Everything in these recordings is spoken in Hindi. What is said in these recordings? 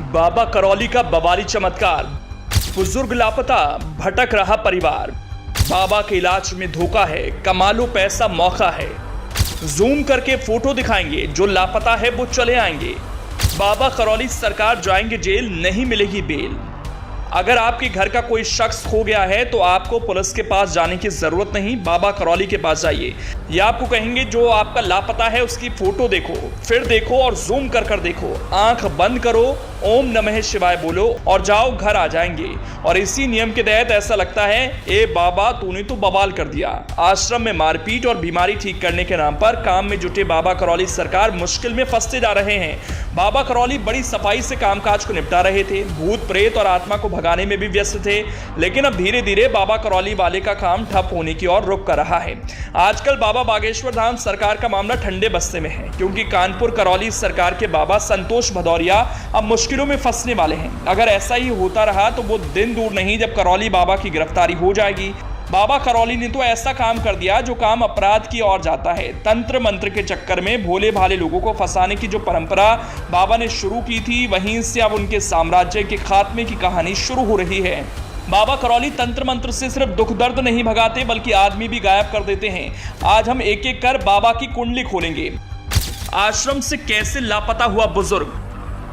बाबा करौली का बवाली चमत्कार, बुजुर्ग लापता, भटक रहा परिवार। बाबा के इलाज में धोखा है, कमालो पैसा मौका है। जूम करके फोटो दिखाएंगे, जो लापता है वो चले आएंगे। बाबा करौली सरकार जाएंगे जेल, नहीं मिलेगी बेल। अगर आपके घर का कोई शख्स खो गया है तो आपको पुलिस के पास जाने की जरूरत नहीं, बाबा करौली के पास जाइए। या आपको कहेंगे जो आपका लापता है उसकी फोटो देखो, फिर देखो और जूम कर कर देखो। आंख बंद करो, ओम नमः शिवाय बोलो और जाओ, घर आ जाएंगे। और इसी नियम के तहत ऐसा लगता है, ए बाबा तूने तो बवाल कर दिया। आश्रम में मारपीट और बीमारी ठीक करने के नाम पर काम में जुटे बाबा करौली सरकार मुश्किल में फंसते जा रहे हैं। बाबा करौली बड़ी सफाई से कामकाज को निपटा रहे थे, भूत प्रेत और आत्मा को भगाने में भी व्यस्त थे, लेकिन अब धीरे धीरे बाबा करौली वाले का काम ठप होने की ओर रुख कर रहा है। आजकल बाबा बागेश्वर धाम सरकार का मामला ठंडे बस्ते में है, क्योंकि कानपुर करौली सरकार के बाबा संतोष भदौरिया अब मुश्किलों में फंसने वाले हैं। अगर ऐसा ही होता रहा तो वो दिन दूर नहीं जब करौली बाबा की गिरफ्तारी हो जाएगी। बाबा करौली ने तो ऐसा काम कर दिया जो काम अपराध की ओर जाता है। तंत्र मंत्र के चक्कर में भोले भाले लोगों को फंसाने की जो परंपरा बाबा ने शुरू की थी, वहीं से अब उनके साम्राज्य के खात्मे की कहानी शुरू हो रही है। बाबा करौली तंत्र मंत्र से सिर्फ दुख दर्द नहीं भगाते, बल्कि आदमी भी गायब कर देते हैं। आज हम एक एक कर बाबा की कुंडली खोलेंगे। आश्रम से कैसे लापता हुआ बुजुर्ग।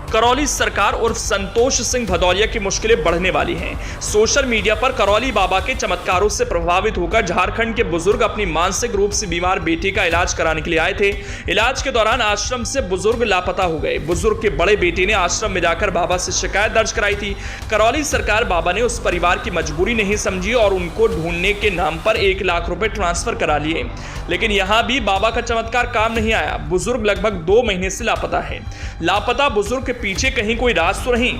करौली सरकार उर्फ संतोष सिंह भदौरिया की मुश्किलें बढ़ने वाली हैं। सोशल मीडिया पर करौली बाबा के चमत्कारों से प्रभावित होकर झारखंड के बुजुर्ग अपनी मानसिक रूप से बीमार बेटी का इलाज कराने के लिए आए थे। इलाज के दौरान आश्रम से बुजुर्ग लापता हो गए। बुजुर्ग के बड़े बेटे ने आश्रम में जाकर बाबा से शिकायत दर्ज कराई थी। करौली सरकार बाबा ने उस परिवार की मजबूरी नहीं समझी और उनको ढूंढने के नाम पर 1 लाख रुपए ट्रांसफर करा लिए। लेकिन यहां भी बाबा का चमत्कार काम नहीं आया। बुजुर्ग लगभग 2 महीने से लापता है। लापता बुजुर्ग के पीछे कहीं कोई राज तो नहीं।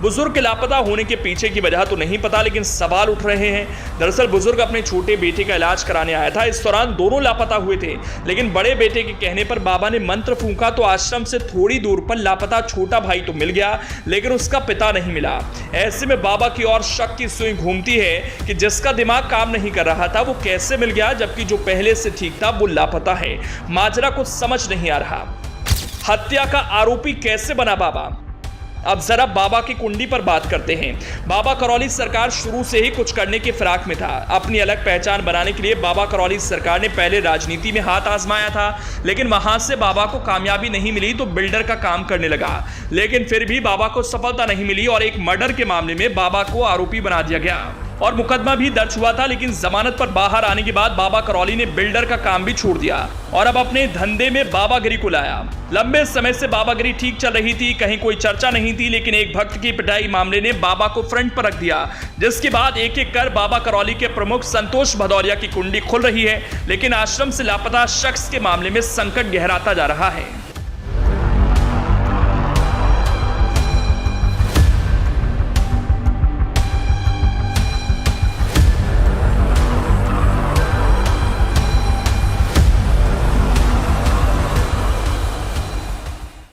बुजुर्ग के लापता होने के पीछे की वजह तो नहीं पता, लेकिन सवाल उठ रहे हैं। दरअसल बुजुर्ग अपने छोटे बेटे का इलाज कराने आया था। इस दौरान दोनों लापता हुए थे, लेकिन बड़े बेटे के कहने पर बाबा ने मंत्र फूंका तो आश्रम से थोड़ी दूर पर लापता छोटा भाई तो मिल गया, लेकिन उसका पिता नहीं मिला। ऐसे में बाबा की ओर शक की सुई घूमती है कि जिसका दिमाग काम नहीं कर रहा था वो कैसे मिल गया, जबकि जो पहले से ठीक था वो लापता है। माजरा कुछ समझ नहीं आ रहा। हत्या का आरोपी कैसे बना बाबा। अब जरा बाबा की कुंडी पर बात करते हैं। बाबा करौली सरकार शुरू से ही कुछ करने की फिराक में था। अपनी अलग पहचान बनाने के लिए बाबा करौली सरकार ने पहले राजनीति में हाथ आजमाया था, लेकिन वहां से बाबा को कामयाबी नहीं मिली तो बिल्डर का काम करने लगा। लेकिन फिर भी बाबा को सफलता नहीं मिली और एक मर्डर के मामले में बाबा को आरोपी बना दिया गया और मुकदमा भी दर्ज हुआ था। लेकिन जमानत पर बाहर आने के बाद बाबा करौली ने बिल्डर का काम भी छोड़ दिया और अब अपने धंधे में बाबागिरी को लाया। लंबे समय से बाबागिरी ठीक चल रही थी, कहीं कोई चर्चा नहीं थी, लेकिन एक भक्त की पिटाई मामले ने बाबा को फ्रंट पर रख दिया, जिसके बाद एक एक कर बाबा करौली के प्रमुख संतोष भदौरिया की कुंडी खुल रही है। लेकिन आश्रम से लापता शख्स के मामले में संकट गहराता जा रहा है।